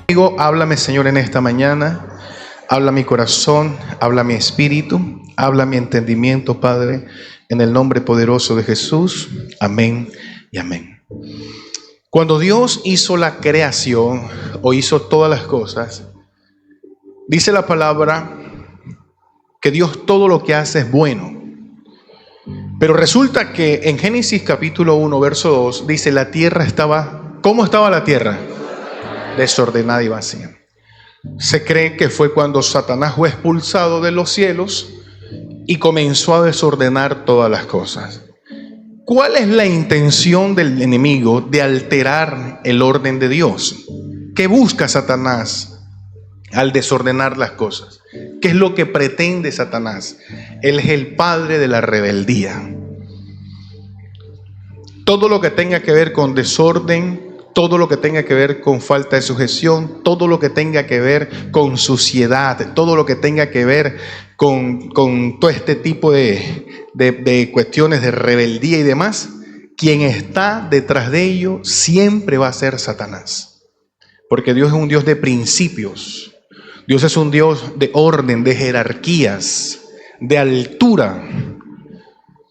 Amigo, háblame, Señor, en esta mañana. Habla mi corazón, habla mi espíritu, habla mi entendimiento, Padre, en el nombre poderoso de Jesús. Amén y amén. Cuando Dios hizo la creación o hizo todas las cosas, dice la palabra que Dios todo lo que hace es bueno. Pero resulta que en Génesis capítulo 1, verso 2, dice la tierra estaba, ¿cómo estaba la tierra? Desordenada y vacía. Se cree que fue cuando Satanás fue expulsado de los cielos y comenzó a desordenar todas las cosas. ¿Cuál es la intención del enemigo de alterar el orden de Dios? ¿Qué busca Satanás al desordenar las cosas? ¿Qué es lo que pretende Satanás? Él es el padre de la rebeldía. Todo lo que tenga que ver con desorden, todo lo que tenga que ver con falta de sujeción, todo lo que tenga que ver con suciedad, todo lo que tenga que ver con todo este tipo de cuestiones de rebeldía y demás, quien está detrás de ello siempre va a ser Satanás. Porque Dios es un Dios de principios. Dios es un Dios de orden, de jerarquías, de altura.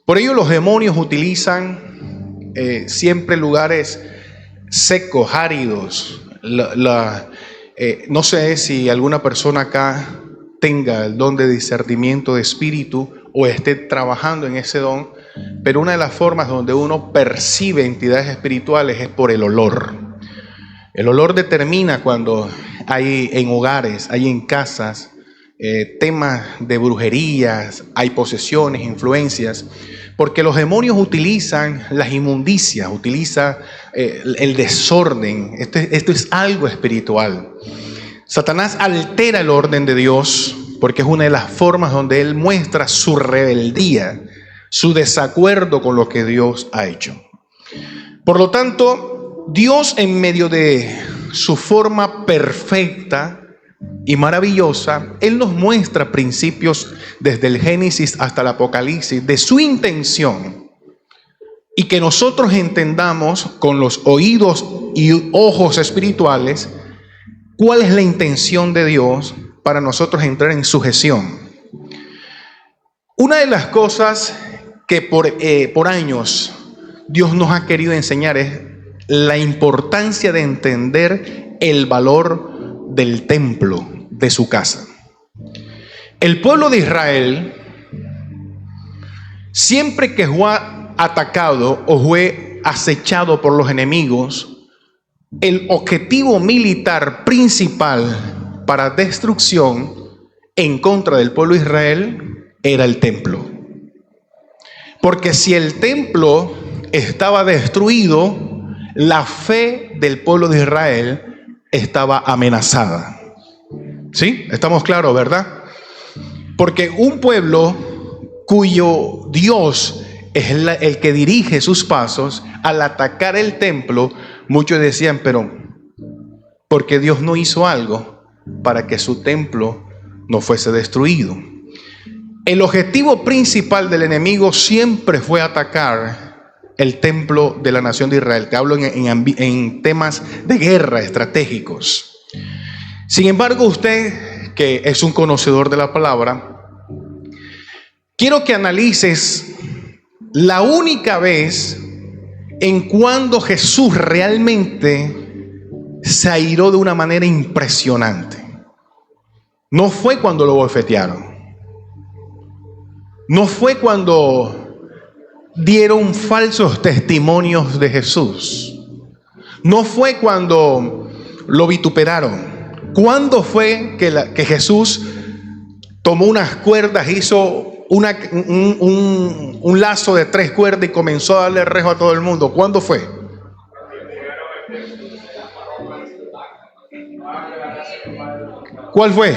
Por ello los demonios utilizan siempre lugares secos, áridos. No sé si alguna persona acá tenga el don de discernimiento de espíritu o esté trabajando en ese don, pero una de las formas donde uno percibe entidades espirituales es por el olor. El olor determina cuando hay en hogares, hay en casas, temas de brujerías, hay posesiones, influencias, porque los demonios utilizan las inmundicias, utilizan el desorden. Esto es algo espiritual. Satanás altera el orden de Dios porque es una de las formas donde él muestra su rebeldía, su desacuerdo con lo que Dios ha hecho. Por lo tanto, Dios, en medio de su forma perfecta y maravillosa, Él nos muestra principios desde el Génesis hasta el Apocalipsis de su intención, y que nosotros entendamos con los oídos y ojos espirituales cuál es la intención de Dios para nosotros entrar en sujeción. Una de las cosas que por años Dios nos ha querido enseñar es la importancia de entender el valor del templo, de su casa. El pueblo de Israel, siempre que fue atacado o fue acechado por los enemigos, el objetivo militar principal para destrucción en contra del pueblo de Israel era el templo. Porque si el templo estaba destruido, la fe del pueblo de Israel estaba amenazada. ¿Sí? Estamos claros, ¿verdad? Porque un pueblo cuyo Dios es el que dirige sus pasos, al atacar el templo, muchos decían, pero ¿por qué Dios no hizo algo para que su templo no fuese destruido? El objetivo principal del enemigo siempre fue atacar el templo de la nación de Israel, que hablo en temas de guerra estratégicos. Sin embargo, usted, que es un conocedor de la palabra, quiero que analices la única vez en cuando Jesús realmente se airó de una manera impresionante. No fue cuando lo bofetearon. No fue cuando dieron falsos testimonios de Jesús. No fue cuando lo vituperaron. ¿Cuándo fue que Jesús tomó unas cuerdas, hizo un lazo de 3 cuerdas y comenzó a darle rejo a todo el mundo? ¿Cuándo fue? ¿Cuál fue?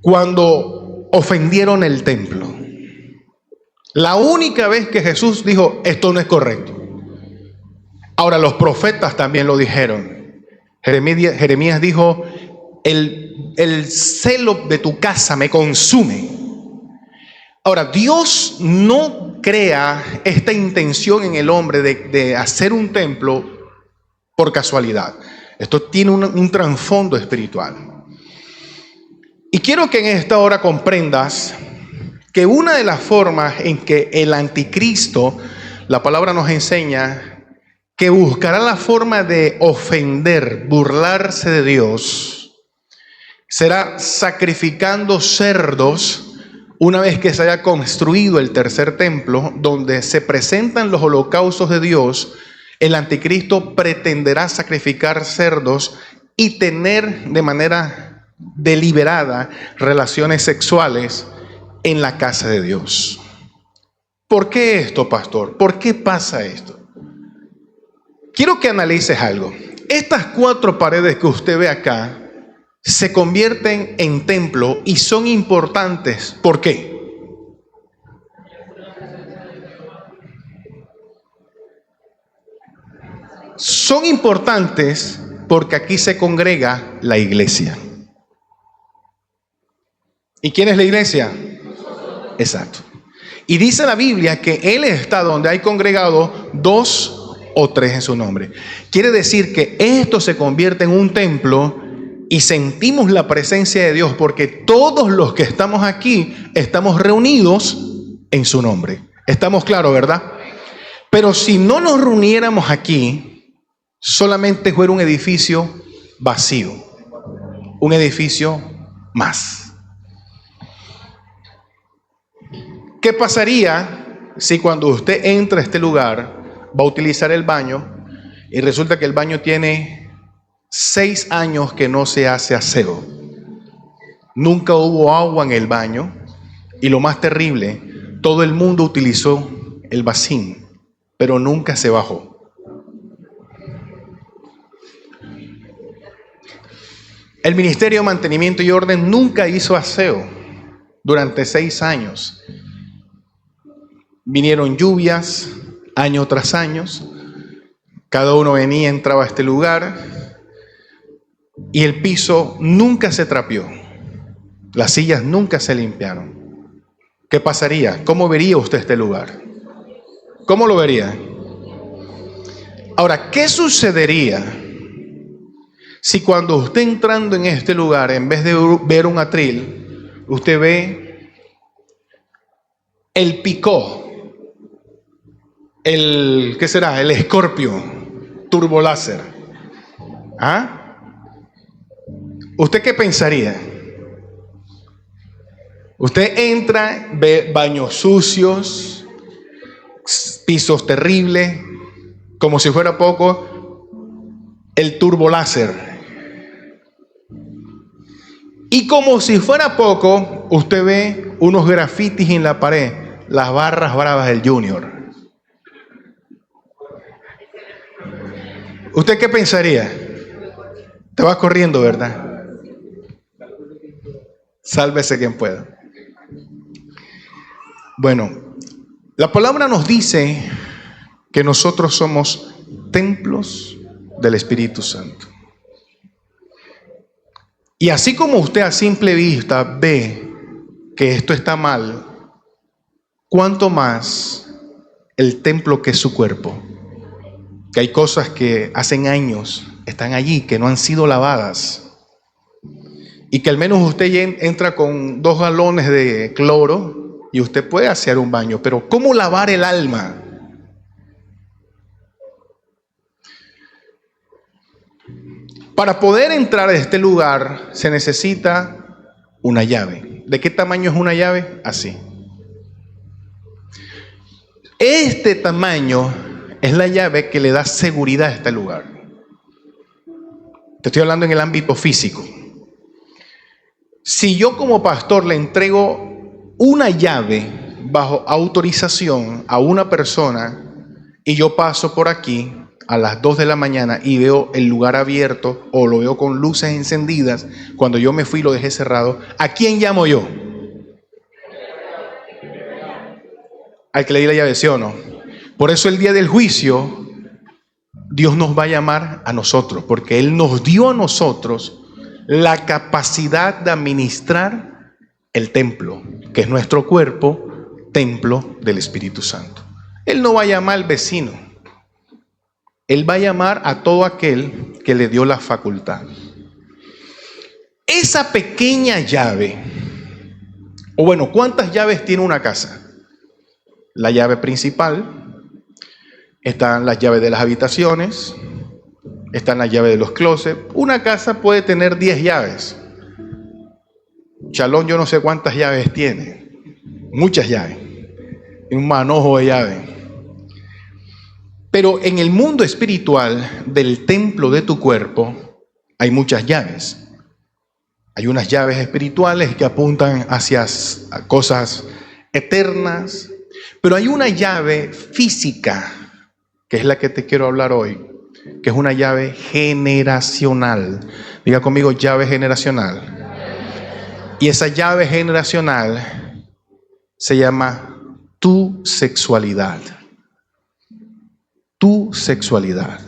Cuando ofendieron el templo. La única vez que Jesús dijo, esto no es correcto. Ahora, los profetas también lo dijeron. Jeremías dijo, el celo de tu casa me consume. Ahora, Dios no crea esta intención en el hombre de hacer un templo por casualidad. Esto tiene un trasfondo espiritual. Y quiero que en esta hora comprendas que una de las formas en que el anticristo, la palabra nos enseña, que buscará la forma de ofender, burlarse de Dios, será sacrificando cerdos una vez que se haya construido el tercer templo, donde se presentan los holocaustos de Dios. El anticristo pretenderá sacrificar cerdos y tener de manera deliberada relaciones sexuales en la casa de Dios. ¿Por qué esto, pastor? ¿Por qué pasa esto? Quiero que analices algo. Estas 4 paredes que usted ve acá se convierten en templo y son importantes. ¿Por qué? Son importantes porque aquí se congrega la iglesia. ¿Y quién es la iglesia? Exacto. Y dice la Biblia que Él está donde hay congregado 2 o 3 en su nombre. Quiere decir que esto se convierte en un templo y sentimos la presencia de Dios porque todos los que estamos aquí estamos reunidos en su nombre. Estamos claros, ¿verdad? Pero si no nos reuniéramos aquí, solamente fuera un edificio vacío, un edificio más. ¿Qué pasaría si cuando usted entra a este lugar va a utilizar el baño y resulta que el baño tiene 6 años que no se hace aseo? Nunca hubo agua en el baño y lo más terrible, todo el mundo utilizó el vacín, pero nunca se bajó. El Ministerio de Mantenimiento y Orden nunca hizo aseo durante 6 años. Vinieron lluvias año tras año, cada uno venía, entraba a este lugar y el piso nunca se trapeó, las sillas nunca se limpiaron. ¿Qué pasaría? ¿Cómo vería usted este lugar? ¿Cómo lo vería? Ahora, ¿qué sucedería si cuando usted entrando en este lugar, en vez de ver un atril, usted ve el picó? ¿Qué será? El Scorpio turboláser. ¿Ah? ¿Usted qué pensaría? Usted entra, ve baños sucios, pisos terribles, como si fuera poco, el turboláser. Y como si fuera poco, usted ve unos grafitis en la pared, las barras bravas del Junior. ¿Usted qué pensaría? Te vas corriendo, ¿verdad? Sálvese quien pueda. Bueno, la palabra nos dice que nosotros somos templos del Espíritu Santo. Y así como usted a simple vista ve que esto está mal, ¿cuánto más el templo que es su cuerpo? Que hay cosas que hacen años están allí, que no han sido lavadas. Y que al menos usted entra con 2 galones de cloro y usted puede hacer un baño. Pero ¿cómo lavar el alma? Para poder entrar a este lugar se necesita una llave. ¿De qué tamaño es una llave? Así. Este tamaño es la llave que le da seguridad a este lugar. Te estoy hablando en el ámbito físico. Si yo como pastor le entrego una llave bajo autorización a una persona y yo paso por aquí a las 2 de la mañana y veo el lugar abierto o lo veo con luces encendidas, cuando yo me fui y lo dejé cerrado, ¿a quién llamo yo? Al que le di la llave, ¿sí o no? Por eso el día del juicio, Dios nos va a llamar a nosotros, porque Él nos dio a nosotros la capacidad de administrar el templo, que es nuestro cuerpo, templo del Espíritu Santo. Él no va a llamar al vecino. Él va a llamar a todo aquel que le dio la facultad. Esa pequeña llave, o bueno, ¿cuántas llaves tiene una casa? La llave principal, están las llaves de las habitaciones, están las llaves de los closets. Una casa puede tener 10 llaves. Chalón yo no sé cuántas llaves tiene, muchas llaves, un manojo de llaves. Pero en el mundo espiritual del templo de tu cuerpo hay muchas llaves. Hay unas llaves espirituales que apuntan hacia cosas eternas, pero hay una llave física, que es la que te quiero hablar hoy, que es una llave generacional. Diga conmigo, llave generacional. Y esa llave generacional se llama tu sexualidad. Tu sexualidad.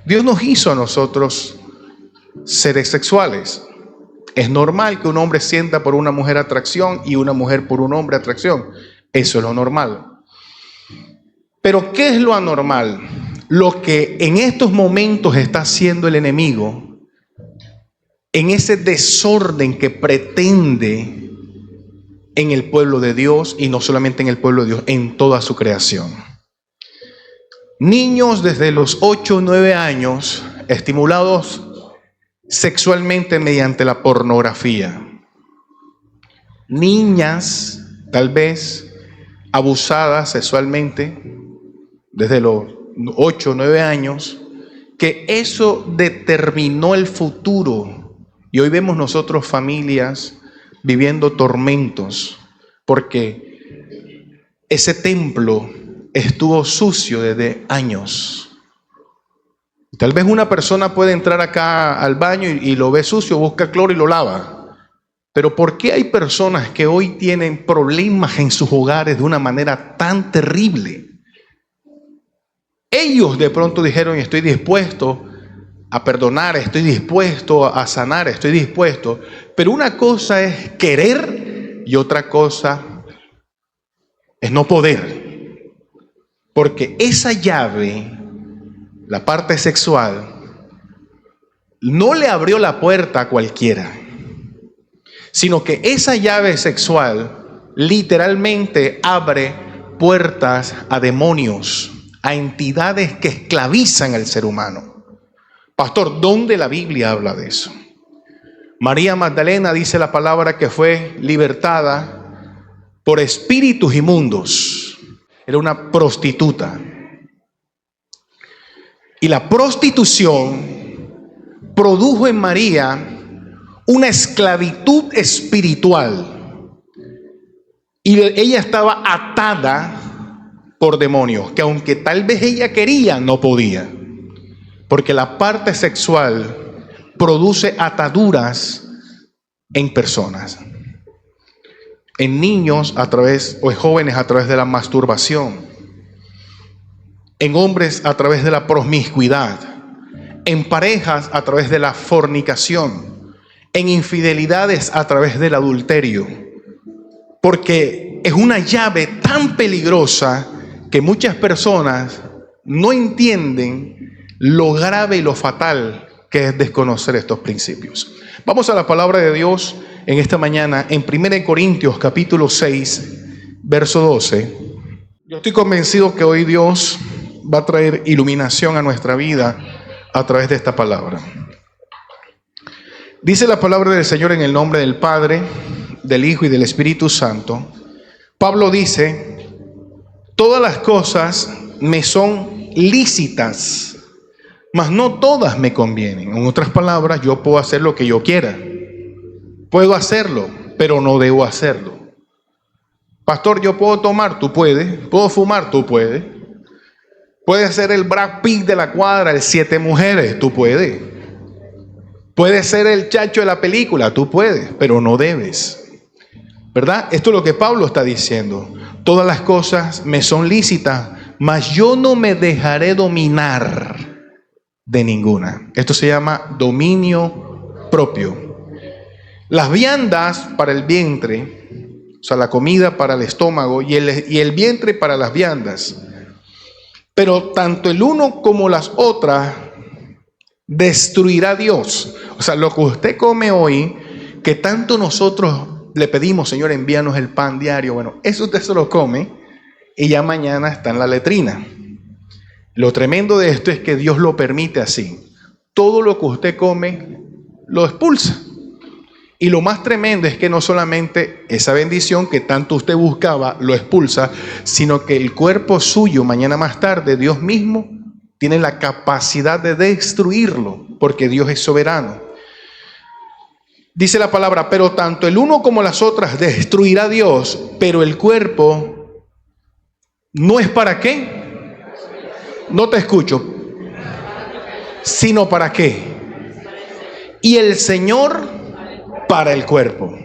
Dios nos hizo a nosotros seres sexuales. Es normal que un hombre sienta por una mujer atracción y una mujer por un hombre atracción. Eso es lo normal. Pero ¿qué es lo anormal? Lo que en estos momentos está haciendo el enemigo, en ese desorden que pretende en el pueblo de Dios, y no solamente en el pueblo de Dios, en toda su creación. Niños desde los 8 o 9 años estimulados sexualmente mediante la pornografía. Niñas tal vez abusadas sexualmente desde los 8 o 9 años, que eso determinó el futuro. Y hoy vemos nosotros familias viviendo tormentos porque ese templo estuvo sucio desde años. Tal vez una persona puede entrar acá al baño y lo ve sucio, busca cloro y lo lava. Pero ¿por qué hay personas que hoy tienen problemas en sus hogares de una manera tan terrible? Ellos de pronto dijeron, estoy dispuesto a perdonar, estoy dispuesto a sanar, estoy dispuesto. Pero una cosa es querer y otra cosa es no poder. Porque esa llave, la parte sexual, no le abrió la puerta a cualquiera, sino que esa llave sexual literalmente abre puertas a demonios, a entidades que esclavizan al ser humano. Pastor, ¿dónde la Biblia habla de eso? María Magdalena dice la palabra que fue libertada por espíritus inmundos. Era una prostituta. Y la prostitución produjo en María una esclavitud espiritual. Y ella estaba atada por demonios, que aunque tal vez ella quería, no podía. Porque la parte sexual produce ataduras en personas, en niños a través, o en jóvenes a través de la masturbación, en hombres a través de la promiscuidad, en parejas a través de la fornicación, en infidelidades a través del adulterio. Porque es una llave tan peligrosa que muchas personas no entienden lo grave y lo fatal que es desconocer estos principios. Vamos a la palabra de Dios en esta mañana en 1 Corintios capítulo 6, verso 12. Yo estoy convencido que hoy Dios va a traer iluminación a nuestra vida a través de esta palabra. Dice la palabra del Señor en el nombre del Padre, del Hijo y del Espíritu Santo. Pablo dice, todas las cosas me son lícitas, mas no todas me convienen. En otras palabras, yo puedo hacer lo que yo quiera. Puedo hacerlo, pero no debo hacerlo. Pastor, yo puedo tomar, tú puedes. Puedo fumar, tú puedes. Puedes ser el Brad Pitt de la cuadra, el 7 mujeres, tú puedes. Puedes ser el chacho de la película, tú puedes, pero no debes. ¿Verdad? Esto es lo que Pablo está diciendo. Todas las cosas me son lícitas, mas yo no me dejaré dominar de ninguna. Esto se llama dominio propio. Las viandas para el vientre, o sea, la comida para el estómago y el vientre para las viandas, pero tanto el uno como las otras destruirá Dios. O sea, lo que usted come hoy, que tanto nosotros le pedimos, Señor, envíanos el pan diario, bueno, eso usted se lo come y ya mañana está en la letrina. Lo tremendo de esto es que Dios lo permite así. Todo lo que usted come lo expulsa. Y lo más tremendo es que no solamente esa bendición que tanto usted buscaba lo expulsa, sino que el cuerpo suyo mañana más tarde, Dios mismo tiene la capacidad de destruirlo, porque Dios es soberano. Dice la palabra, pero tanto el uno como las otras destruirá Dios, pero el cuerpo no es para qué. No te escucho. Sino para qué. Y el Señor para el cuerpo.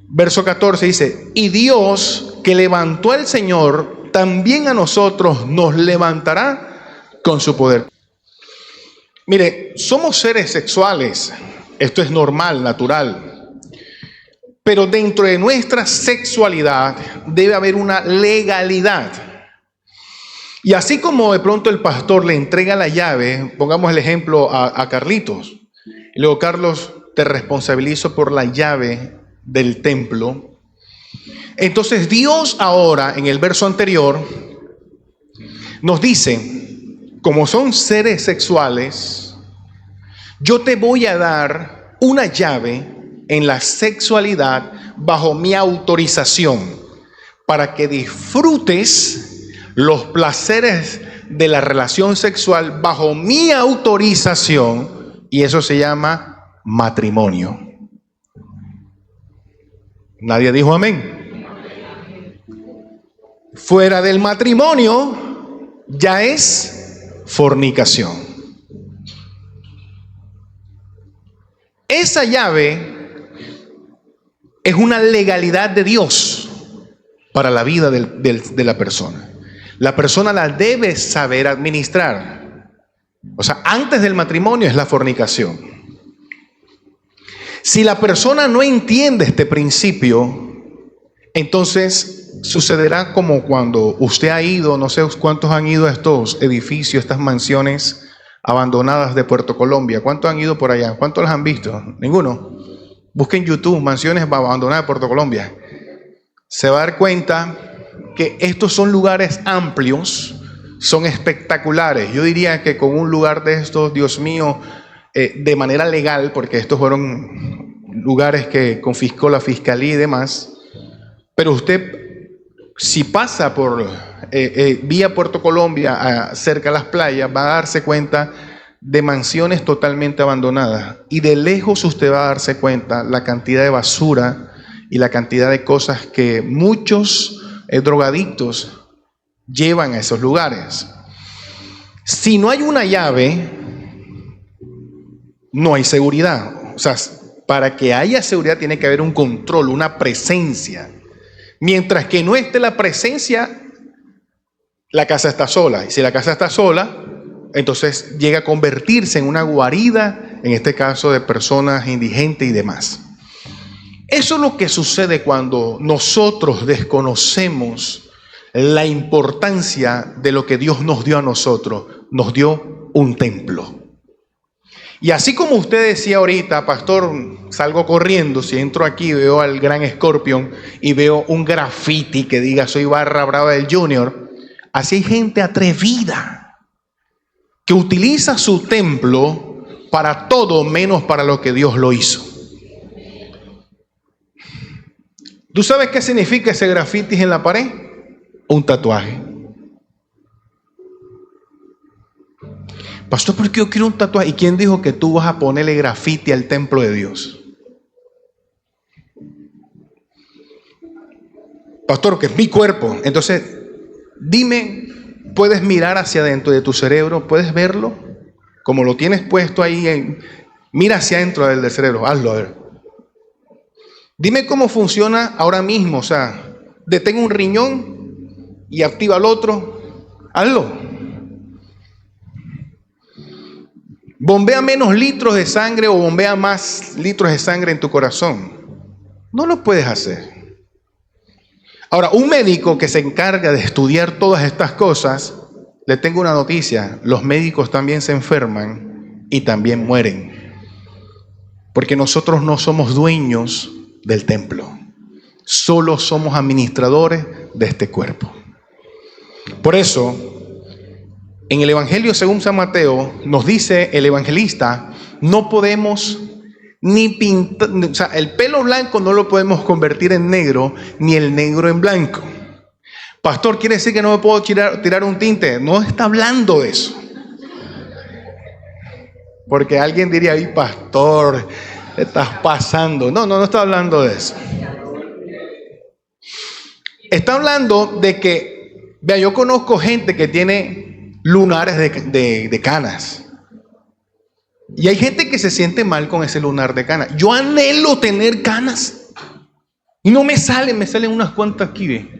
Verso 14 dice, y Dios que levantó al Señor, también a nosotros nos levantará con su poder. Mire, somos seres sexuales. Esto es normal, natural. Pero dentro de nuestra sexualidad debe haber una legalidad. Y así como de pronto el pastor le entrega la llave, pongamos el ejemplo a Carlitos. Y luego, Carlos, te responsabilizo por la llave del templo. Entonces Dios ahora, en el verso anterior, nos dice, como son seres sexuales, yo te voy a dar una llave en la sexualidad bajo mi autorización, para que disfrutes los placeres de la relación sexual bajo mi autorización, y eso se llama matrimonio. Nadie dijo amén. Fuera del matrimonio ya es fornicación. Esa llave es una legalidad de Dios para la vida de la persona. La persona la debe saber administrar. O sea, antes del matrimonio es la fornicación. Si la persona no entiende este principio, entonces sucederá como cuando usted ha ido, no sé cuántos han ido a estos edificios, estas mansiones abandonadas de Puerto Colombia. ¿Cuántos han ido por allá? ¿Cuántos las han visto? Ninguno. Busquen en YouTube, mansiones abandonadas de Puerto Colombia. Se va a dar cuenta que estos son lugares amplios, son espectaculares. Yo diría que con un lugar de estos, Dios mío, de manera legal, porque estos fueron lugares que confiscó la fiscalía y demás, pero usted, si pasa por vía Puerto Colombia, cerca de las playas, va a darse cuenta de mansiones totalmente abandonadas, y de lejos usted va a darse cuenta la cantidad de basura y la cantidad de cosas que muchos drogadictos llevan a esos lugares. Si no hay una llave, no hay seguridad. O sea, para que haya seguridad tiene que haber un control, una presencia. Mientras que no esté la presencia, la casa está sola. Y si la casa está sola, entonces llega a convertirse en una guarida, en este caso de personas indigentes y demás. Eso es lo que sucede cuando nosotros desconocemos la importancia de lo que Dios nos dio a nosotros. Nos dio un templo. Y así como usted decía ahorita, pastor, salgo corriendo, si entro aquí veo al gran Scorpion y veo un graffiti que diga soy Barra Brava del Junior, así hay gente atrevida que utiliza su templo para todo menos para lo que Dios lo hizo. ¿Tú sabes qué significa ese graffiti en la pared? Un tatuaje. Pastor, ¿por qué yo quiero un tatuaje? ¿Y quién dijo que tú vas a ponerle grafiti al templo de Dios? Pastor, que es mi cuerpo. Entonces, dime, ¿puedes mirar hacia adentro de tu cerebro? ¿Puedes verlo? Como lo tienes puesto ahí, mira hacia adentro del cerebro, hazlo, a ver. Dime cómo funciona ahora mismo, o sea, detén un riñón y activa el otro, hazlo. ¿Bombea menos litros de sangre o bombea más litros de sangre en tu corazón? No lo puedes hacer. Ahora, un médico que se encarga de estudiar todas estas cosas Le tengo una noticia, los médicos también se enferman y también mueren. Porque nosotros no somos dueños del templo, solo somos administradores de este cuerpo. Por eso, en el Evangelio según San Mateo, nos dice el evangelista, no podemos ni pintar, o sea, el pelo blanco no lo podemos convertir en negro, ni el negro en blanco. Pastor, ¿quiere decir que no me puedo tirar un tinte? No está hablando de eso. Porque alguien diría, ay, pastor, te estás pasando. No está hablando de eso. Está hablando de que, vea, yo conozco gente que tiene lunares de canas. Y hay gente que se siente mal con ese lunar de canas. Yo anhelo tener canas. Y no me salen unas cuantas aquí, ve.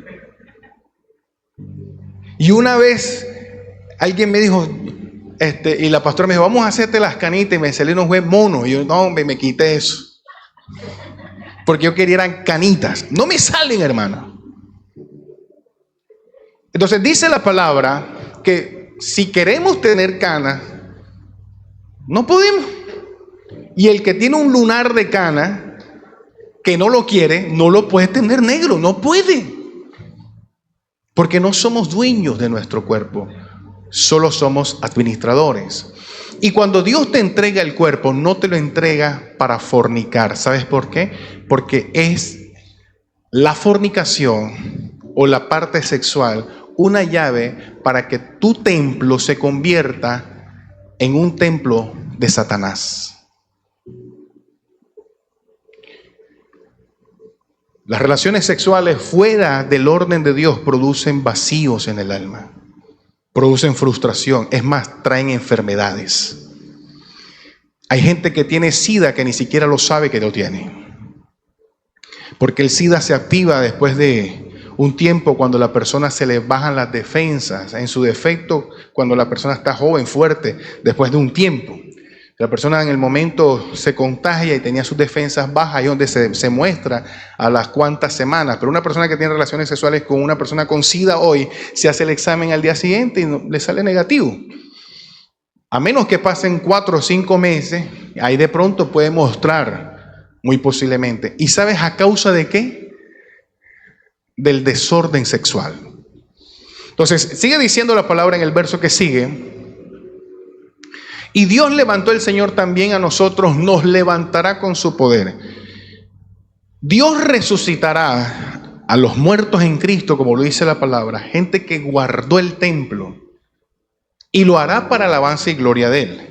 Y una vez alguien me dijo, y la pastora me dijo, vamos a hacerte las canitas, y me salieron unos monos. Y yo, no, hombre, me quité eso. Porque yo quería eran canitas. No me salen, hermano. Entonces dice la palabra que si queremos tener canas, no podemos. Y el que tiene un lunar de cana, que no lo quiere, no lo puede tener negro, no puede. Porque no somos dueños de nuestro cuerpo, solo somos administradores. Y cuando Dios te entrega el cuerpo, no te lo entrega para fornicar. ¿Sabes por qué? Porque es la fornicación o la parte sexual una llave para que tu templo se convierta en un templo de Satanás. Las relaciones sexuales fuera del orden de Dios producen vacíos en el alma, producen frustración, es más, traen enfermedades. Hay gente que tiene SIDA que ni siquiera lo sabe que lo tiene, porque el SIDA se activa después de un tiempo cuando la persona se le bajan las defensas, en su defecto cuando la persona está joven, fuerte, después de un tiempo. La persona en el momento se contagia y tenía sus defensas bajas, y donde se muestra a las cuantas semanas. Pero una persona que tiene relaciones sexuales con una persona con SIDA hoy, se hace el examen al día siguiente y le sale negativo. A menos que pasen 4 o 5 meses, ahí de pronto puede mostrar, muy posiblemente. ¿Y sabes a causa de qué? Del desorden sexual. Entonces, sigue diciendo la palabra en el verso que sigue. Y Dios levantó el Señor también a nosotros, nos levantará con su poder. Dios resucitará a los muertos en Cristo, como lo dice la palabra, gente que guardó el templo, y lo hará para alabanza y gloria de Él.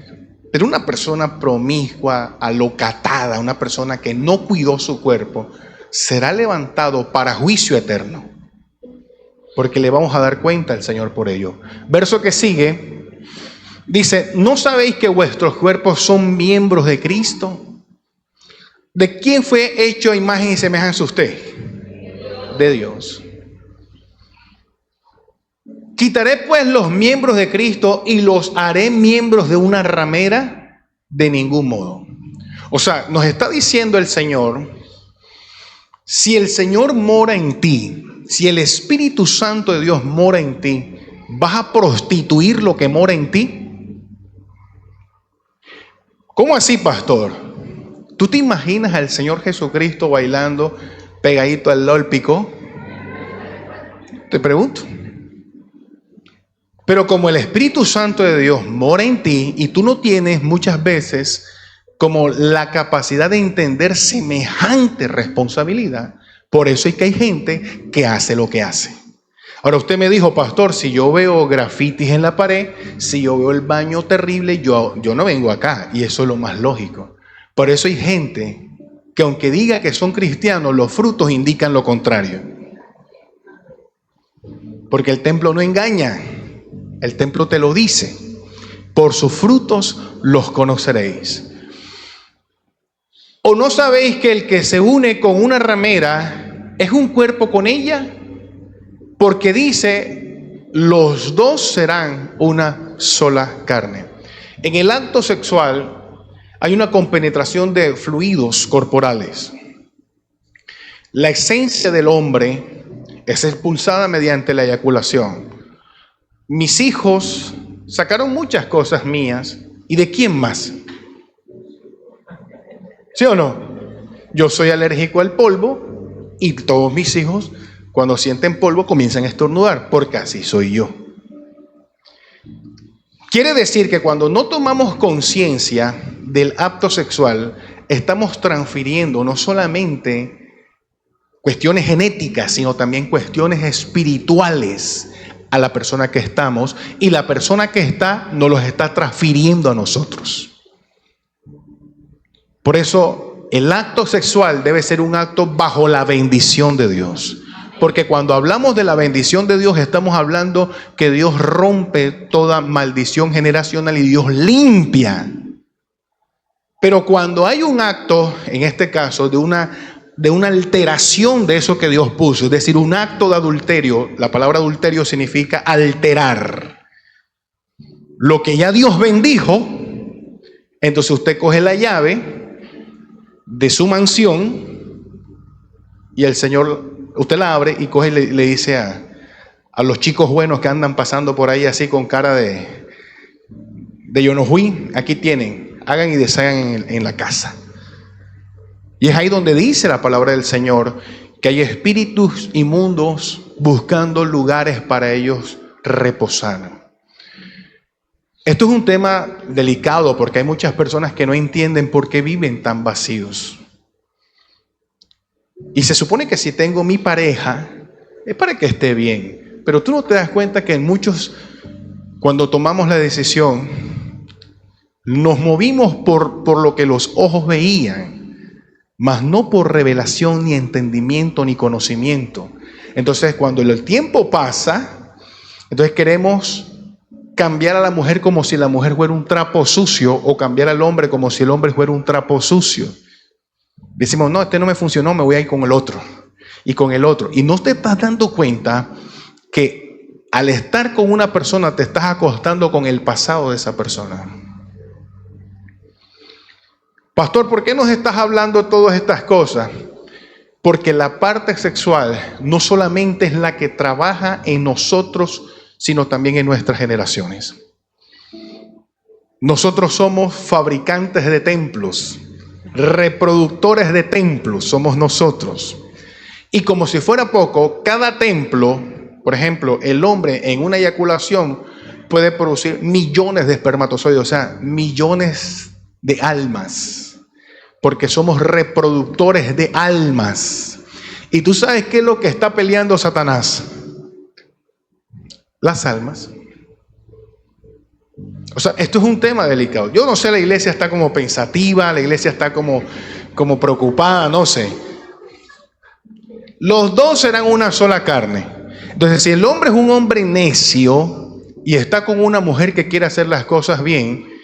Pero una persona promiscua, alocatada, una persona que no cuidó su cuerpo, será levantado para juicio eterno, porque le vamos a dar cuenta al Señor por ello. Verso que sigue. Dice, ¿no sabéis que vuestros cuerpos son miembros de Cristo? ¿De quién fue hecho a imagen y semejanza usted? De Dios. ¿Quitaré pues los miembros de Cristo y los haré miembros de una ramera? De ningún modo. O sea, nos está diciendo el Señor, si el Señor mora en ti, si el Espíritu Santo de Dios mora en ti, ¿vas a prostituir lo que mora en ti? ¿Cómo así, pastor? ¿Tú te imaginas al Señor Jesucristo bailando pegadito al lólpico? Te pregunto. Pero como el Espíritu Santo de Dios mora en ti y tú no tienes muchas veces como la capacidad de entender semejante responsabilidad, por eso es que hay gente que hace lo que hace. Ahora usted me dijo, pastor, si yo veo grafitis en la pared, si yo veo el baño terrible, yo no vengo acá. Y eso es lo más lógico. Por eso hay gente que aunque diga que son cristianos, los frutos indican lo contrario. Porque el templo no engaña. El templo te lo dice. Por sus frutos los conoceréis. ¿O no sabéis que el que se une con una ramera es un cuerpo con ella? Porque dice, los dos serán una sola carne. En el acto sexual hay una compenetración de fluidos corporales. La esencia del hombre es expulsada mediante la eyaculación. Mis hijos sacaron muchas cosas mías. ¿Y de quién más? ¿Sí o no? Yo soy alérgico al polvo y todos mis hijos, cuando sienten polvo, comienzan a estornudar, porque así soy yo. Quiere decir que cuando no tomamos conciencia del acto sexual, estamos transfiriendo no solamente cuestiones genéticas, sino también cuestiones espirituales a la persona que estamos, y la persona que está nos los está transfiriendo a nosotros. Por eso el acto sexual debe ser un acto bajo la bendición de Dios. Porque cuando hablamos de la bendición de Dios, estamos hablando que Dios rompe toda maldición generacional y Dios limpia. Pero cuando hay un acto, en este caso, de una alteración de eso que Dios puso, es decir, un acto de adulterio, la palabra adulterio significa alterar lo que ya Dios bendijo, entonces usted coge la llave de su mansión y el Señor, usted la abre y coge y le dice a los chicos buenos que andan pasando por ahí así con cara de yo no fui, aquí tienen, hagan y deshagan en la casa. Y es ahí donde dice la palabra del Señor que hay espíritus inmundos buscando lugares para ellos reposar. Esto es un tema delicado porque hay muchas personas que no entienden por qué viven tan vacíos. Y se supone que si tengo mi pareja es para que esté bien. Pero tú no te das cuenta que en muchos, cuando tomamos la decisión, nos movimos por lo que los ojos veían, mas no por revelación, ni entendimiento, ni conocimiento. Entonces, cuando el tiempo pasa, entonces queremos cambiar a la mujer como si la mujer fuera un trapo sucio, o cambiar al hombre como si el hombre fuera un trapo sucio. Decimos, no, este no me funcionó, me voy a ir con el otro, y con el otro. Y no te estás dando cuenta que al estar con una persona te estás acostando con el pasado de esa persona. Pastor, ¿por qué nos estás hablando todas estas cosas? Porque la parte sexual no solamente es la que trabaja en nosotros, sino también en nuestras generaciones. Nosotros somos fabricantes de templos, reproductores de templos, somos nosotros. Y como si fuera poco, cada templo, por ejemplo, el hombre en una eyaculación puede producir millones de espermatozoides, o sea, millones de almas, porque somos reproductores de almas. ¿Y tú sabes qué es lo que está peleando Satanás? Las almas. O sea, esto es un tema delicado. Yo no sé, la iglesia está como pensativa, la iglesia está como preocupada, no sé. Los dos serán una sola carne. Entonces, si el hombre es un hombre necio y está con una mujer que quiere hacer las cosas bien,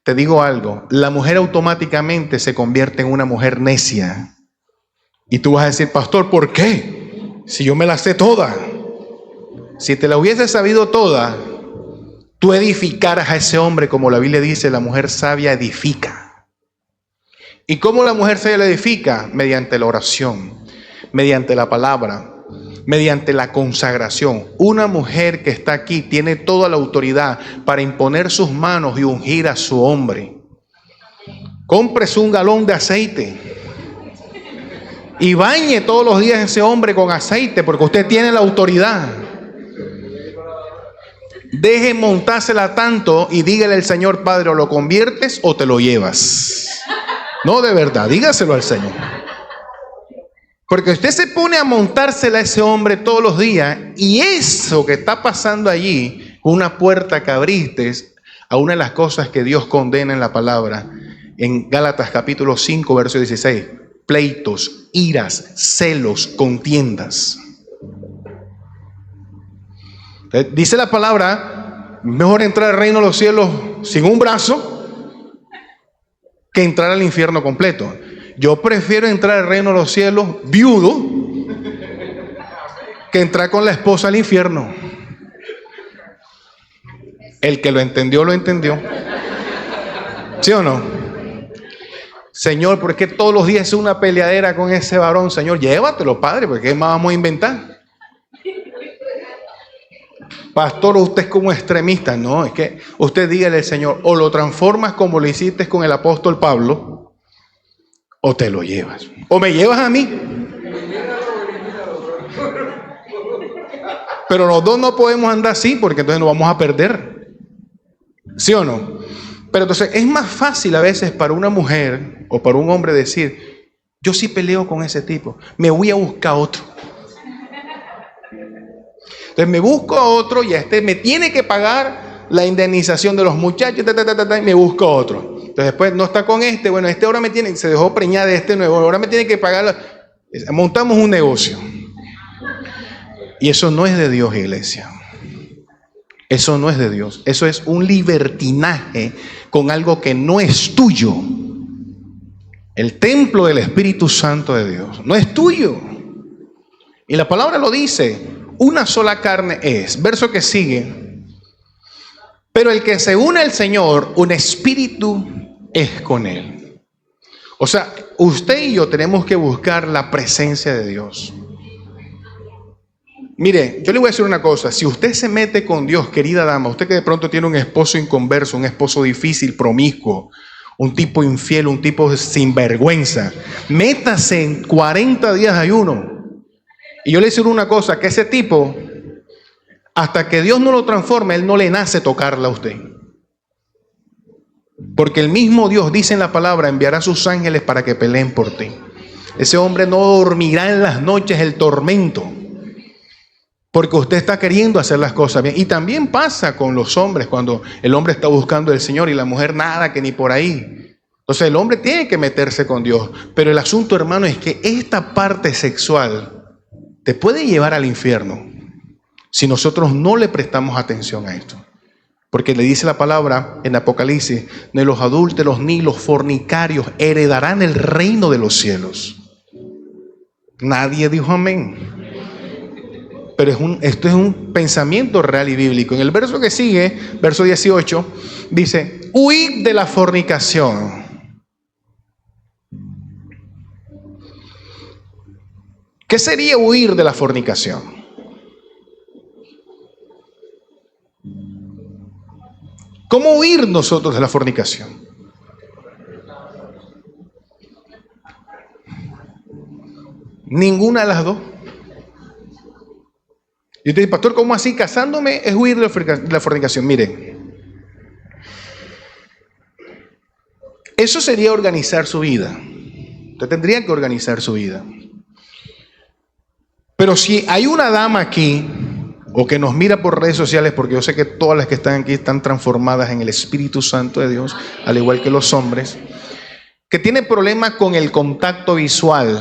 te digo algo, la mujer automáticamente se convierte en una mujer necia. Y tú vas a decir, pastor, ¿por qué? Si yo me la sé toda. Si te la hubiese sabido toda, tú edificaras a ese hombre, como la Biblia dice, la mujer sabia edifica. ¿Y cómo la mujer sabia la edifica? Mediante la oración, mediante la palabra, mediante la consagración. Una mujer que está aquí tiene toda la autoridad para imponer sus manos y ungir a su hombre. Cómprese un galón de aceite y bañe todos los días a ese hombre con aceite, porque usted tiene la autoridad. Deje montársela tanto y dígale al Señor, Padre, o lo conviertes o te lo llevas. No, de verdad, dígaselo al Señor. Porque usted se pone a montársela a ese hombre todos los días, y eso que está pasando allí, una puerta que abriste a una de las cosas que Dios condena en la palabra, en Gálatas capítulo 5, verso 16, pleitos, iras, celos, contiendas. Dice la palabra, mejor entrar al reino de los cielos sin un brazo que entrar al infierno completo. Yo prefiero entrar al reino de los cielos viudo que entrar con la esposa al infierno. El que lo entendió, lo entendió. ¿Sí o no? Señor, ¿por qué todos los días es una peleadera con ese varón? Señor, llévatelo, Padre, porque ¿qué más vamos a inventar? Pastor, usted es como extremista. No, es que usted dígale al Señor, o lo transformas como lo hiciste con el apóstol Pablo, o te lo llevas. O me llevas a mí. Pero los dos no podemos andar así, porque entonces nos vamos a perder. ¿Sí o no? Pero entonces es más fácil a veces para una mujer o para un hombre decir, yo sí peleo con ese tipo, me voy a buscar otro. Entonces me busco a otro y a este me tiene que pagar la indemnización de los muchachos, y me busco a otro. Entonces después no está con este, bueno, este ahora se dejó preñar de este nuevo, ahora me tiene que pagar. Montamos un negocio. Y eso no es de Dios, iglesia. Eso no es de Dios. Eso es un libertinaje con algo que no es tuyo. El templo del Espíritu Santo de Dios no es tuyo. Y la palabra lo dice, una sola carne es. Verso que sigue. Pero el que se une al Señor, un espíritu es con él. O sea, usted y yo tenemos que buscar la presencia de Dios. Mire, yo le voy a decir una cosa, si usted se mete con Dios, querida dama, usted que de pronto tiene un esposo inconverso, un esposo difícil, promiscuo, un tipo infiel, un tipo sinvergüenza, métase en 40 días de ayuno. Y yo le voy a decir una cosa, que ese tipo, hasta que Dios no lo transforme, él no le nace tocarla a usted. Porque el mismo Dios, dice en la palabra, enviará a sus ángeles para que peleen por ti. Ese hombre no dormirá en las noches el tormento. Porque usted está queriendo hacer las cosas bien. Y también pasa con los hombres cuando el hombre está buscando al Señor y la mujer nada, que ni por ahí. Entonces el hombre tiene que meterse con Dios. Pero el asunto, hermano, es que esta parte sexual te puede llevar al infierno si nosotros no le prestamos atención a esto. Porque le dice la palabra en Apocalipsis, ni los adúlteros ni los fornicarios heredarán el reino de los cielos. Nadie dijo amén. Pero esto es un pensamiento real y bíblico. En el verso que sigue, verso 18, dice, huid de la fornicación. ¿Qué sería huir de la fornicación? ¿Cómo huir nosotros de la fornicación? Ninguna de las dos. Y usted dice, pastor, ¿cómo así? Casándome es huir de la fornicación. Mire, eso sería organizar su vida. Usted tendría que organizar su vida. Pero si hay una dama aquí, o que nos mira por redes sociales, porque yo sé que todas las que están aquí están transformadas en el Espíritu Santo de Dios, al igual que los hombres, que tiene problemas con el contacto visual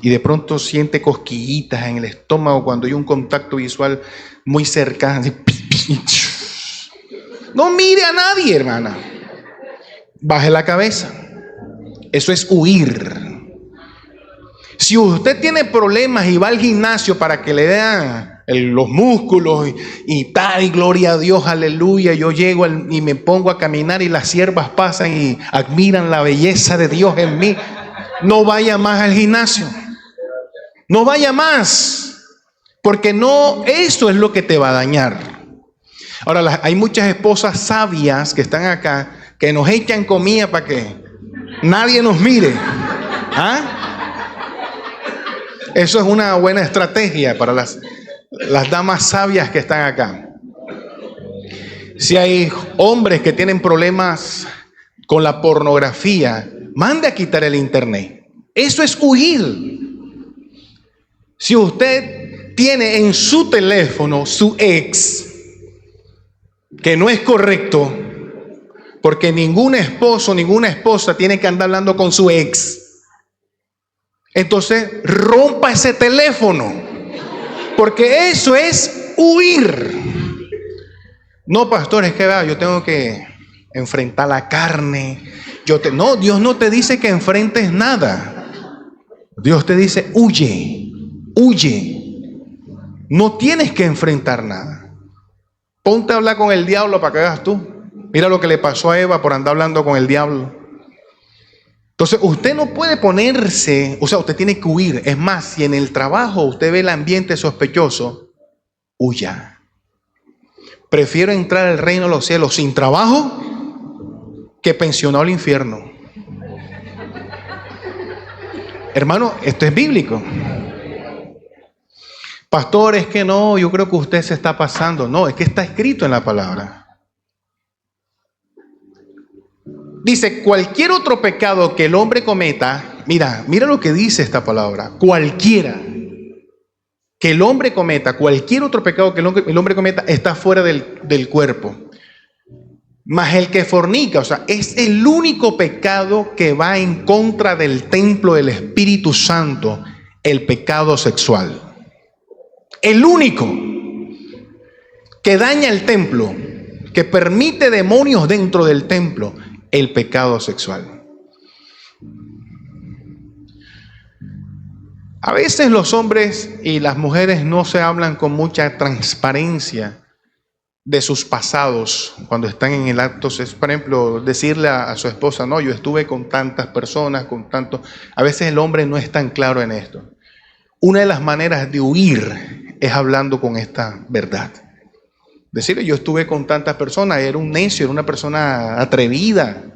y de pronto siente cosquillitas en el estómago cuando hay un contacto visual muy cercano. No mire a nadie, hermana. Baje la cabeza. Eso es huir. Si usted tiene problemas y va al gimnasio para que le vean los músculos y tal, y gloria a Dios, aleluya, yo llego y me pongo a caminar y las siervas pasan y admiran la belleza de Dios en mí, no vaya más al gimnasio. No vaya más, porque no, eso es lo que te va a dañar. Ahora, hay muchas esposas sabias que están acá, que nos echan comida para que nadie nos mire. ¿Ah? Eso es una buena estrategia para las damas sabias que están acá. Si hay hombres que tienen problemas con la pornografía, mande a quitar el internet. Eso es huir. Si usted tiene en su teléfono su ex, que no es correcto, porque ningún esposo, ninguna esposa tiene que andar hablando con su ex, entonces rompa ese teléfono, porque eso es huir. No, pastor, es que yo tengo que enfrentar la carne. No, Dios no te dice que enfrentes nada. Dios te dice, huye. Huye. No tienes que enfrentar nada. Ponte a hablar con el diablo para que hagas tú. Mira lo que le pasó a Eva por andar hablando con el diablo. Entonces usted no puede ponerse, o sea, usted tiene que huir. Es más, si en el trabajo usted ve el ambiente sospechoso, huya. Prefiero entrar al reino de los cielos sin trabajo que pensionado al infierno. Hermano, esto es bíblico. Pastor, es que no, yo creo que usted se está pasando. No, es que está escrito en la palabra. Dice, cualquier otro pecado que el hombre cometa, mira lo que dice esta palabra, cualquiera que el hombre cometa, cualquier otro pecado que el hombre cometa está fuera del cuerpo. Mas el que fornica, o sea, es el único pecado que va en contra del templo del Espíritu Santo, el pecado sexual. El único que daña el templo, que permite demonios dentro del templo, el pecado sexual. A veces los hombres y las mujeres no se hablan con mucha transparencia de sus pasados cuando están en el acto. Por ejemplo, decirle a su esposa, no, yo estuve con tantas personas, con tantos. A veces el hombre no es tan claro en esto. Una de las maneras de huir es hablando con esta verdad. Decirle, yo estuve con tantas personas, era un necio, era una persona atrevida,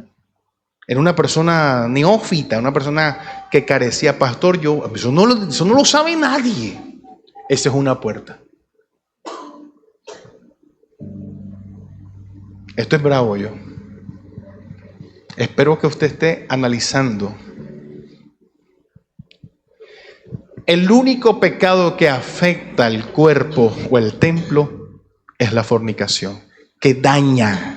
era una persona neófita, una persona que carecía. Pastor, eso no lo sabe nadie. Esa es una puerta. Esto es bravo yo. Espero que usted esté analizando. El único pecado que afecta el cuerpo o el templo es la fornicación, que daña.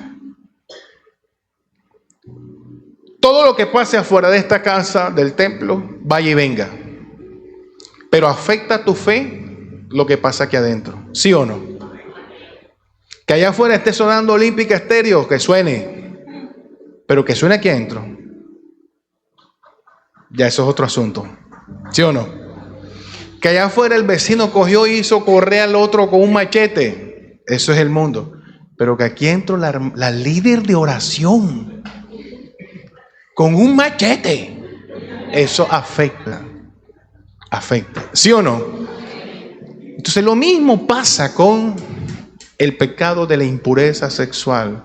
Todo lo que pase afuera de esta casa, del templo, vaya y venga. Pero afecta a tu fe lo que pasa aquí adentro. ¿Sí o no? Que allá afuera esté sonando Olímpica Estéreo, que suene. Pero que suene aquí adentro. Ya eso es otro asunto. ¿Sí o no? Que allá afuera el vecino cogió y hizo correr al otro con un machete. Eso es el mundo. Pero que aquí entró la líder de oración con un machete. Eso afecta. Afecta. ¿Sí o no? Entonces lo mismo pasa con el pecado de la impureza sexual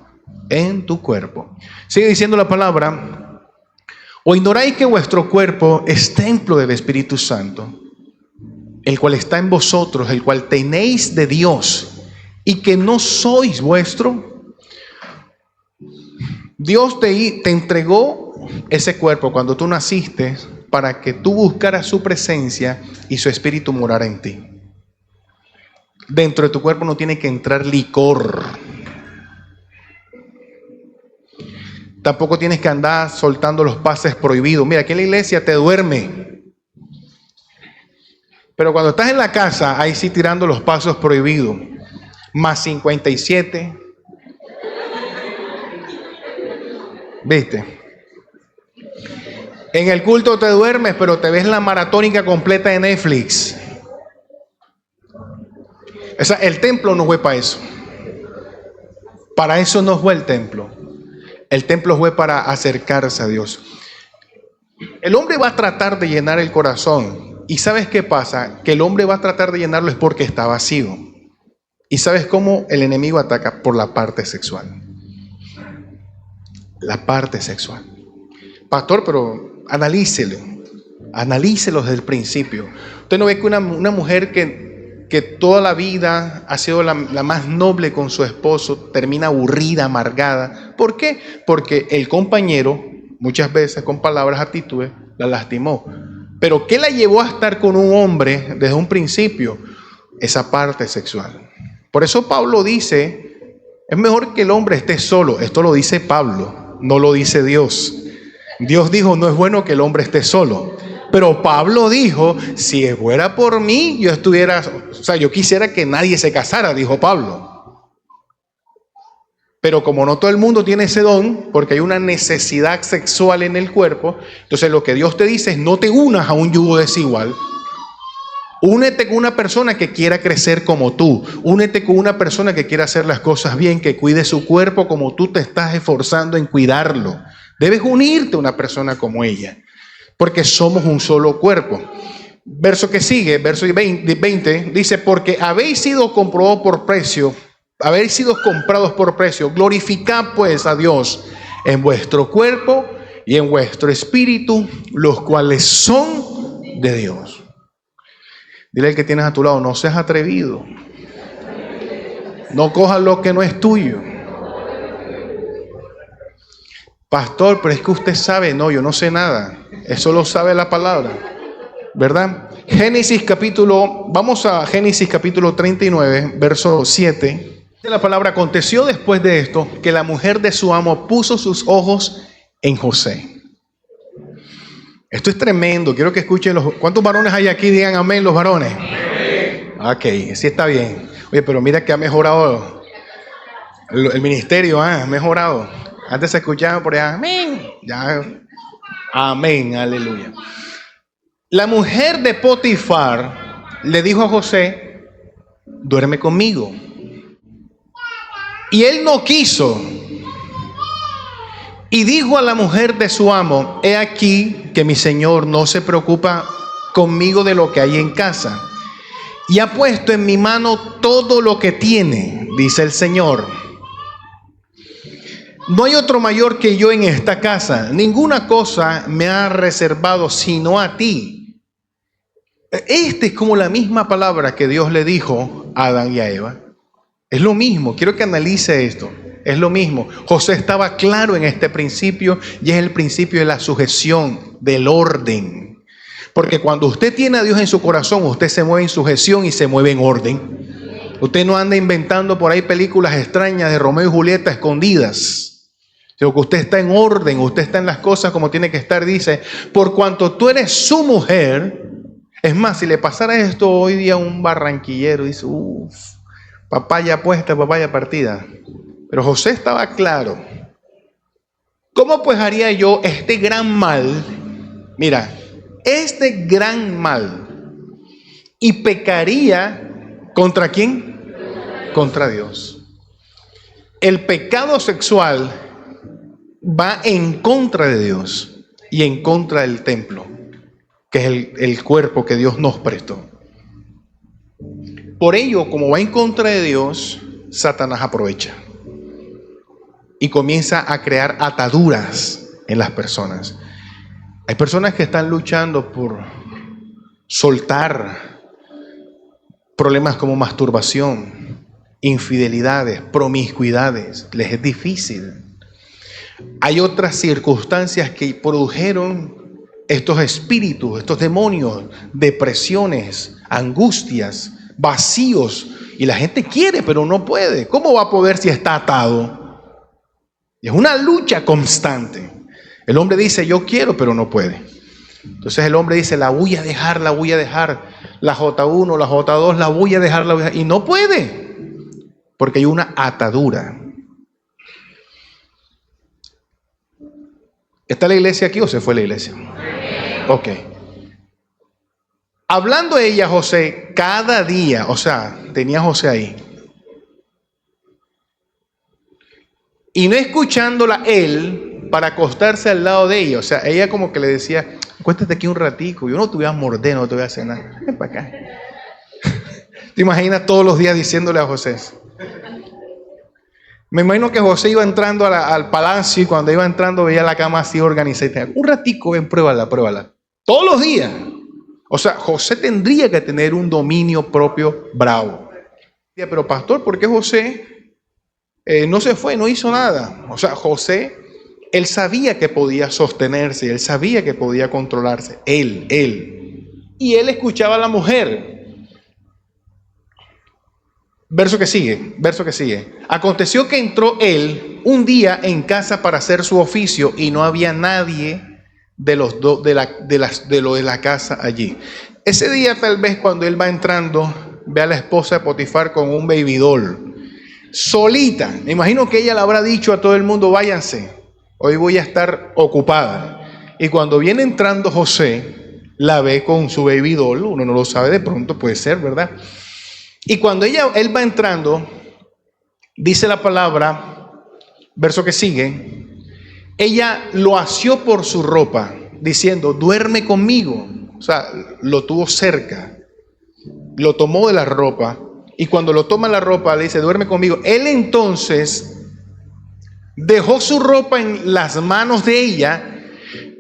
en tu cuerpo. Sigue diciendo la palabra: ¿o ignoráis que vuestro cuerpo es templo del Espíritu Santo, el cual está en vosotros, el cual tenéis de Dios, y que no sois vuestro? Dios te entregó ese cuerpo cuando tú naciste para que tú buscaras su presencia y su Espíritu morara en ti. Dentro de tu cuerpo no tiene que entrar licor. Tampoco tienes que andar soltando los pases prohibidos. Mira, aquí en la iglesia te duerme. Pero cuando estás en la casa, ahí sí tirando los pasos prohibidos. Más 57. ¿Viste? En el culto te duermes, pero te ves la maratónica completa de Netflix. O sea, el templo no fue para eso. Para eso no fue el templo. El templo fue para acercarse a Dios. El hombre va a tratar de llenar el corazón. ¿Y sabes qué pasa? Que el hombre va a tratar de llenarlo es porque está vacío. ¿Y sabes cómo el enemigo ataca? Por la parte sexual. La parte sexual. Pastor, pero analícelo. Analícelo desde el principio. Usted no ve que una mujer que toda la vida ha sido la más noble con su esposo, termina aburrida, amargada. ¿Por qué? Porque el compañero, muchas veces con palabras, actitudes, la lastimó. Pero ¿qué la llevó a estar con un hombre desde un principio? Esa parte sexual. Por eso Pablo dice, es mejor que el hombre esté solo. Esto lo dice Pablo, no lo dice Dios. Dios dijo, no es bueno que el hombre esté solo. Pero Pablo dijo, si fuera por mí, yo quisiera que nadie se casara, dijo Pablo. Pero como no todo el mundo tiene ese don, porque hay una necesidad sexual en el cuerpo, entonces lo que Dios te dice es, no te unas a un yugo desigual. Únete con una persona que quiera crecer como tú. Únete con una persona que quiera hacer las cosas bien, que cuide su cuerpo como tú te estás esforzando en cuidarlo. Debes unirte a una persona como ella. Porque somos un solo cuerpo. Verso que sigue, verso 20, dice, porque habéis sido comprobados por precio habéis sido comprados por precio. Glorificad pues a Dios en vuestro cuerpo y en vuestro espíritu, los cuales son de Dios. Dile al que tienes a tu lado, no seas atrevido. No cojas lo que no es tuyo. Pastor, pero es que usted sabe. No, yo no sé nada. Eso lo sabe la palabra, ¿verdad? Vamos a Génesis capítulo 39, verso 7. La palabra: aconteció después de esto que la mujer de su amo puso sus ojos en José. Esto es tremendo. Quiero que escuchen ¿cuántos varones hay aquí? Digan amén los varones. Amén. Ok, sí está bien. Oye, pero mira que ha mejorado el ministerio, ha mejorado. Antes se escuchaba por allá, amén. Ya, amén, aleluya. La mujer de Potifar le dijo a José: duerme conmigo. Y él no quiso. Y dijo a la mujer de su amo: he aquí que mi señor no se preocupa conmigo de lo que hay en casa, y ha puesto en mi mano todo lo que tiene, dice el Señor. No hay otro mayor que yo en esta casa. Ninguna cosa me ha reservado sino a ti. Esta es como la misma palabra que Dios le dijo a Adán y a Eva. Es lo mismo. Quiero que analice esto. Es lo mismo. José estaba claro en este principio, y es el principio de la sujeción, del orden. Porque cuando usted tiene a Dios en su corazón, usted se mueve en sujeción y se mueve en orden. Usted no anda inventando por ahí películas extrañas de Romeo y Julieta escondidas. Sino que usted está en orden, usted está en las cosas como tiene que estar. Dice: por cuanto tú eres su mujer. Es más, si le pasara esto hoy día a un barranquillero, dice: uff, papaya puesta, papaya partida. Pero José estaba claro. ¿Cómo pues haría yo este gran mal? Mira, este gran mal. Y pecaría ¿contra quién? Contra Dios. El pecado sexual va en contra de Dios y en contra del templo, que es el cuerpo que Dios nos prestó. Por ello, como va en contra de Dios, Satanás aprovecha y comienza a crear ataduras en las personas. Hay personas que están luchando por soltar problemas como masturbación, infidelidades, promiscuidades. Les es difícil. Hay otras circunstancias que produjeron estos espíritus, estos demonios, depresiones, angustias, vacíos. Y la gente quiere, pero no puede. ¿Cómo va a poder si está atado? Es una lucha constante. El hombre dice: yo quiero, pero no puede. Entonces el hombre dice: la voy a dejar, la voy a dejar. La J1, la J2, la voy a dejar, la voy a dejar. Y no puede, porque hay una atadura. ¿Está la iglesia aquí o se fue la iglesia? Ok. Hablando ella, José, cada día, o sea, tenía José ahí. Y no escuchándola él para acostarse al lado de ella. O sea, ella como que le decía: acuéstate aquí un ratico, yo no te voy a morder, no te voy a hacer nada. Ven para acá. ¿Te imaginas todos los días diciéndole a José? Me imagino que José iba entrando al palacio, y cuando iba entrando veía la cama así organizada. Un ratico, ven, pruébala, pruébala. Todos los días. O sea, José tendría que tener un dominio propio bravo. Pero pastor, ¿por qué José no se fue, no hizo nada? O sea, José, él sabía que podía sostenerse, él sabía que podía controlarse. Él. Y él escuchaba a la mujer. Verso que sigue. Aconteció que entró él un día en casa para hacer su oficio, y no había nadie de la casa allí. Ese día, tal vez, cuando él va entrando, ve a la esposa de Potifar con un baby doll, solita. Me imagino que ella le habrá dicho a todo el mundo: váyanse, hoy voy a estar ocupada. Y cuando viene entrando José, la ve con su baby doll. Uno no lo sabe, de pronto puede ser, ¿verdad? Y cuando él va entrando, dice la palabra, verso que sigue, ella lo asió por su ropa, diciendo: duerme conmigo. O sea, lo tuvo cerca, lo tomó de la ropa Y cuando lo toma la ropa, le dice, duerme conmigo. Él entonces dejó su ropa en las manos de ella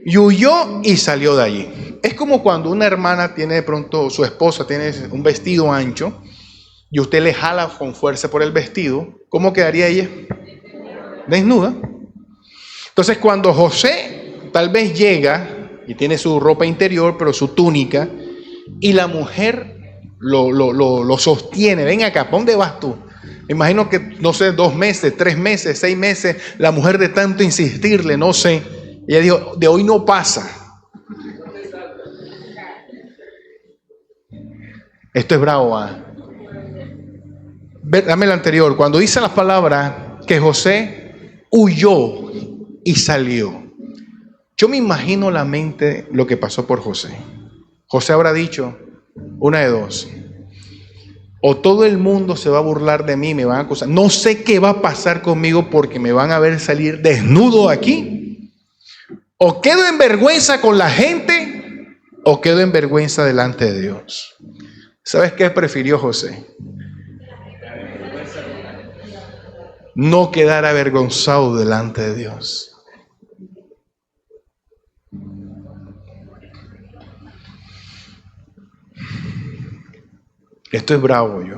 y huyó y salió de allí. Es como cuando una hermana tiene de pronto, su esposa tiene un vestido ancho y usted le jala con fuerza por el vestido. ¿Cómo quedaría ella? Desnuda. Entonces cuando José tal vez llega y tiene su ropa interior, pero su túnica, y la mujer lo sostiene, ven acá, ¿para dónde vas tú? Me imagino que, no sé, 2 meses, 3 meses, 6 meses, la mujer de tanto insistirle, no sé, ella dijo, de hoy no pasa. Esto es bravo, ¿eh? Dame el anterior, cuando dice las palabras que José huyó y salió. Yo me imagino la mente lo que pasó por José. José habrá dicho, una de dos, o todo el mundo se va a burlar de mí, me van a acusar, no sé qué va a pasar conmigo porque me van a ver salir desnudo aquí, o quedo en vergüenza con la gente, o quedo en vergüenza delante de Dios. ¿Sabes qué prefirió José? No quedar avergonzado delante de Dios. Esto es bravo, yo.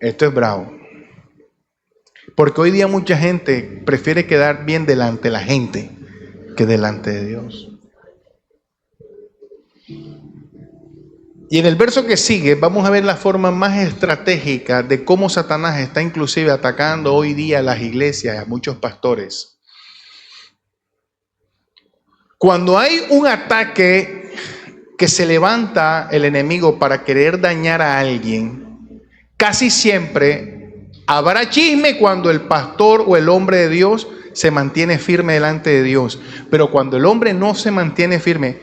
Esto es bravo. Porque hoy día mucha gente prefiere quedar bien delante de la gente que delante de Dios. Y en el verso que sigue vamos a ver la forma más estratégica de cómo Satanás está inclusive atacando hoy día a las iglesias, a muchos pastores. Cuando hay un ataque que se levanta el enemigo para querer dañar a alguien, casi siempre habrá chisme cuando el pastor o el hombre de Dios se mantiene firme delante de Dios. Pero cuando el hombre no se mantiene firme,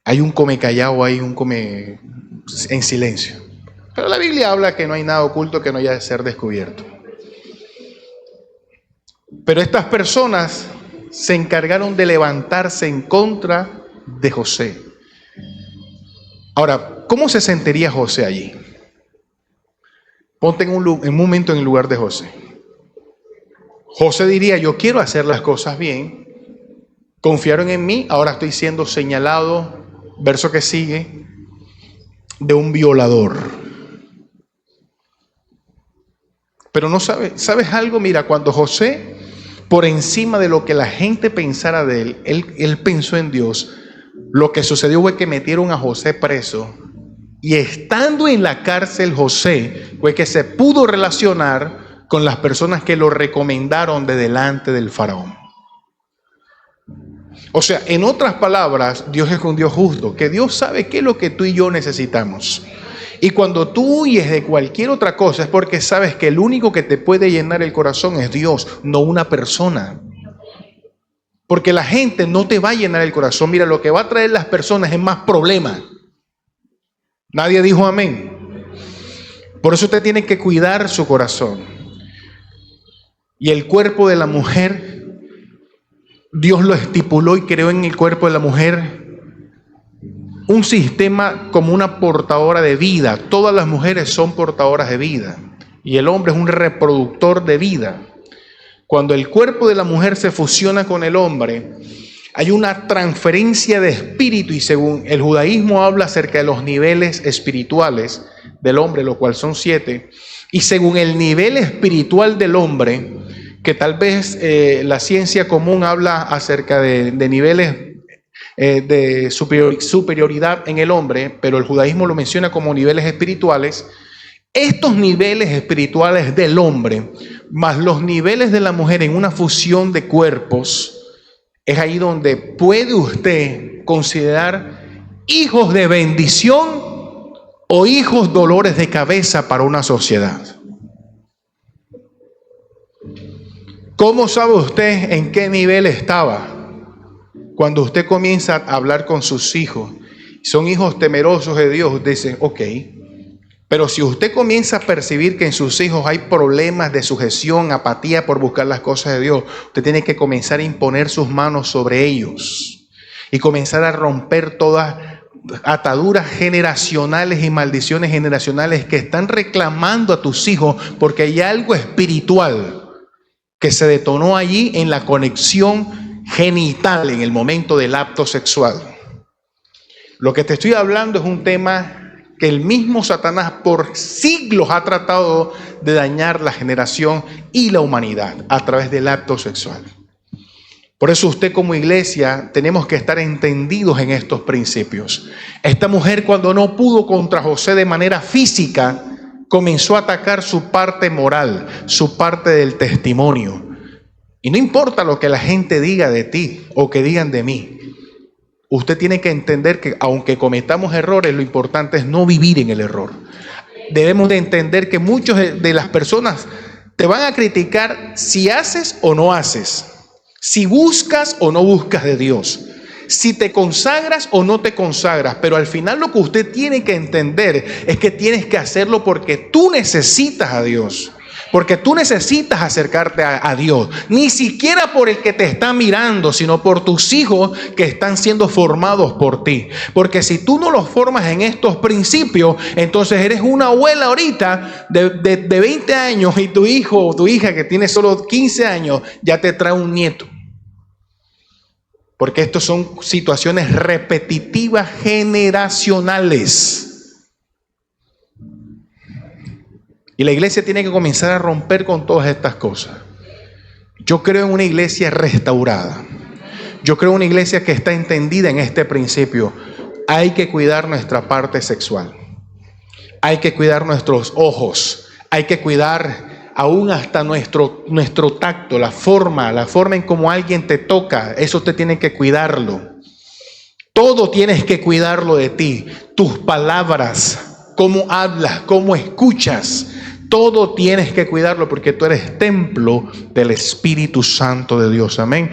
hay un come callado, hay un come en silencio. Pero la Biblia habla que no hay nada oculto que no haya de ser descubierto. Pero estas personas se encargaron de levantarse en contra de José. Ahora, ¿cómo se sentiría José allí? Ponte en un momento en el lugar de José. José diría, yo quiero hacer las cosas bien. Confiaron en mí, ahora estoy siendo señalado, verso que sigue, de un violador. Pero no ¿sabes algo? Mira, cuando José, por encima de lo que la gente pensara de él, él pensó en Dios. Lo que sucedió fue que metieron a José preso. Y estando en la cárcel José, fue que se pudo relacionar con las personas que lo recomendaron de delante del faraón. O sea, en otras palabras, Dios es un Dios justo, que Dios sabe qué es lo que tú y yo necesitamos. Y cuando tú huyes de cualquier otra cosa es porque sabes que el único que te puede llenar el corazón es Dios, no una persona. Porque la gente no te va a llenar el corazón. Mira, lo que va a traer las personas es más problemas. Nadie dijo amén. Por eso usted tiene que cuidar su corazón. Y el cuerpo de la mujer, Dios lo estipuló y creó en el cuerpo de la mujer un sistema como una portadora de vida. Todas las mujeres son portadoras de vida. Y el hombre es un reproductor de vida. Cuando el cuerpo de la mujer se fusiona con el hombre, hay una transferencia de espíritu, y según el judaísmo habla acerca de los niveles espirituales del hombre, lo cual son 7, y según el nivel espiritual del hombre, que tal vez la ciencia común habla acerca de niveles de superioridad en el hombre, pero el judaísmo lo menciona como niveles espirituales. Estos niveles espirituales del hombre más los niveles de la mujer en una fusión de cuerpos, es ahí donde puede usted considerar hijos de bendición o hijos dolores de cabeza para una sociedad. ¿Cómo sabe usted en qué nivel estaba? Cuando usted comienza a hablar con sus hijos, son hijos temerosos de Dios, dicen, ok. Pero si usted comienza a percibir que en sus hijos hay problemas de sujeción, apatía por buscar las cosas de Dios, usted tiene que comenzar a imponer sus manos sobre ellos y comenzar a romper todas ataduras generacionales y maldiciones generacionales que están reclamando a tus hijos porque hay algo espiritual que se detonó allí en la conexión genital en el momento del acto sexual. Lo que te estoy hablando es un tema que el mismo Satanás por siglos ha tratado de dañar la generación y la humanidad a través del acto sexual. Por eso usted como iglesia tenemos que estar entendidos en estos principios. Esta mujer, cuando no pudo contra José de manera física, comenzó a atacar su parte moral, su parte del testimonio. Y no importa lo que la gente diga de ti o que digan de mí. Usted tiene que entender que aunque cometamos errores, lo importante es no vivir en el error. Debemos de entender que muchas de las personas te van a criticar si haces o no haces, si buscas o no buscas de Dios, si te consagras o no te consagras, pero al final lo que usted tiene que entender es que tienes que hacerlo porque tú necesitas a Dios. Porque tú necesitas acercarte a Dios, ni siquiera por el que te está mirando, sino por tus hijos que están siendo formados por ti. Porque si tú no los formas en estos principios, entonces eres una abuela ahorita de 20 años y tu hijo o tu hija que tiene solo 15 años ya te trae un nieto. Porque estas son situaciones repetitivas generacionales. Y la iglesia tiene que comenzar a romper con todas estas cosas. Yo creo en una iglesia restaurada. Yo creo en una iglesia que está entendida en este principio. Hay que cuidar nuestra parte sexual. Hay que cuidar nuestros ojos. Hay que cuidar aún hasta nuestro tacto, la forma en cómo alguien te toca. Eso usted tiene que cuidarlo. Todo tienes que cuidarlo de ti. Tus palabras, cómo hablas, cómo escuchas. Todo tienes que cuidarlo porque tú eres templo del Espíritu Santo de Dios. Amén.